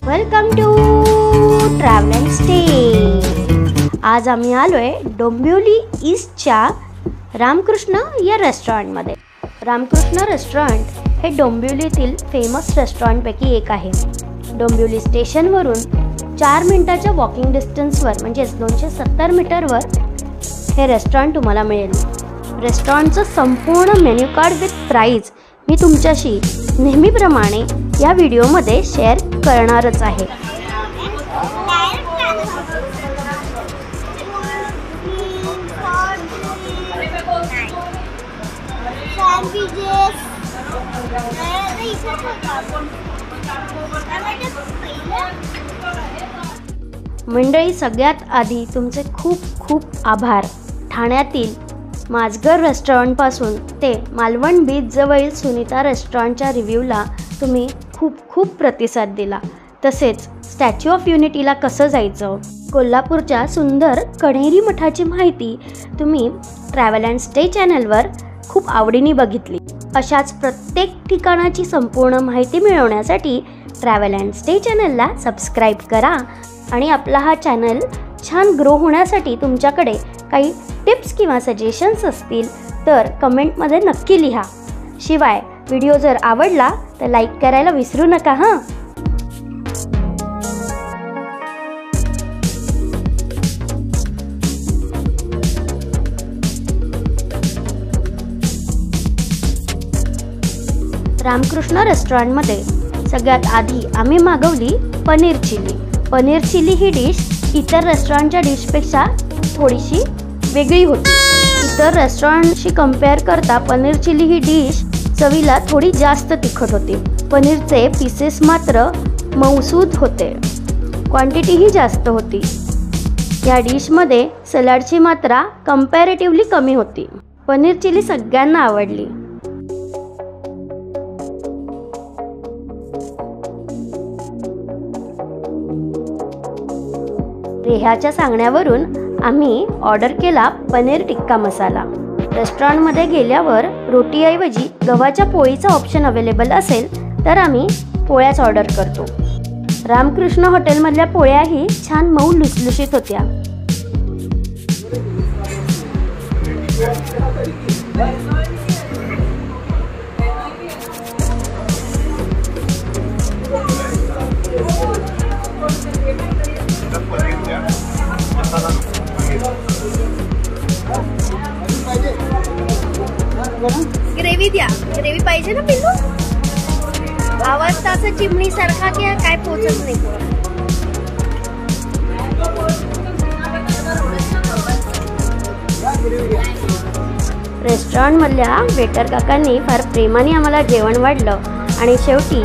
Welcome to travel and stay. आज आम्ही आलोय डोंबिवली ईस्टच्या रामकृष्ण या रेस्टॉरंटमध्ये। रामकृष्ण रेस्टॉरंट हे डोंबिवलीतील फेमस रेस्टॉरंटपैकी एक आहे। डोंबिवली स्टेशनवरून 4 मिनिटाच्या वॉकिंग डिस्टन्सवर म्हणजे 270 मीटरवर हे रेस्टॉरंट तुम्हाला मिळेल। रेस्टॉरंटचं संपूर्ण मेन्यू कार्ड विथ प्राइस मी तुमच्याशी नेहमीप्रमाणे या व्हिडिओमध्ये शेअर करणारच आहे। मंडळी, सगळ्यात आधी तुमचे खूप खूप आभार। ठाण्यातील माझघर रेस्टॉरंटपासून ते मालवण बीच जवळील सुनीता रेस्टॉरंटच्या रिव्ह्यूला तुम्ही खूप खूप प्रतिसाद दिला। तसेच स्टॅच्यू ऑफ युनिटीला कसं जायचं, कोल्हापूरच्या सुंदर कण्हेरी मठाची माहिती तुम्ही ट्रॅव्हल अँड स्टे चॅनलवर खूप आवडीने बघितली। अशाच प्रत्येक ठिकाणाची संपूर्ण माहिती मिळवण्यासाठी ट्रॅव्हल अँड स्टे चॅनलला सबस्क्राईब करा आणि आपला हा चॅनल छान ग्रो होण्यासाठी तुमच्याकडे काही टिप्स किंवा सजेशन्स असतील तर कमेंटमध्ये नक्की लिहा। शिवाय व्हिडिओ जर आवडला तर लाईक करायला विसरू नका हां। रामकृष्ण रेस्टॉरंटमध्ये सगळ्यात आधी आम्ही मागवली पनीर चिली। पनीर चिली ही डिश इतर रेस्टॉरंटच्या डिशपेक्षा थोडीशी वेगळी होती। इतर रेस्टॉरंटशी कंपेअर करता पनीर चिली ही डिश चवीला थोडी जास्त तिखट होती। पनीरचे पीसेस मात्र मऊसूद होते, क्वांटिटीही जास्त होती। या डिशमध्ये सलाडची मात्रा कंपॅरेटिव्हली कमी होती। पनीर चिली सगळ्यांना आवडली। रेहाच्या सांगण्यावरून आम्ही ऑर्डर केला पनीर टिक्का मसाला। रेस्टॉरंटमध्ये गेल्यावर रोटीऐवजी गव्हाच्या पोळीचा ऑप्शन अवेलेबल असेल तर आम्ही पोळ्याच ऑर्डर करतो। रामकृष्ण हॉटेलमधल्या पोळ्याही छान मऊ लुसलुशीत होत्या। ग्रेव्ही द्या, ग्रेव्ही पाहिजे ना पिल्लू। आवाज तासा चिमणी सारखा की काय पोचत नाही। रेस्टॉरंटमधल्या वेटर काकांनी फार प्रेमाने आम्हाला जेवण वाढलं आणि शेवटी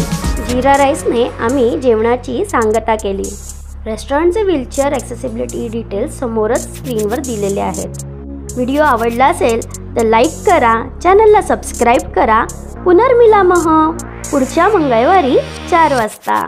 जीरा राईसने आम्ही जेवणाची सांगता केली। रेस्टॉरंटचे व्हीलचेअर ॲक्सेसिबिलिटी डिटेल्स समोरच स्क्रीनवर दिलेले आहेत। व्हिडिओ आवडला असेल तर लाईक करा, चॅनलला सबस्क्राईब करा। पुनर्मिलामः पुढच्या मंगळवारी 4 वाजता।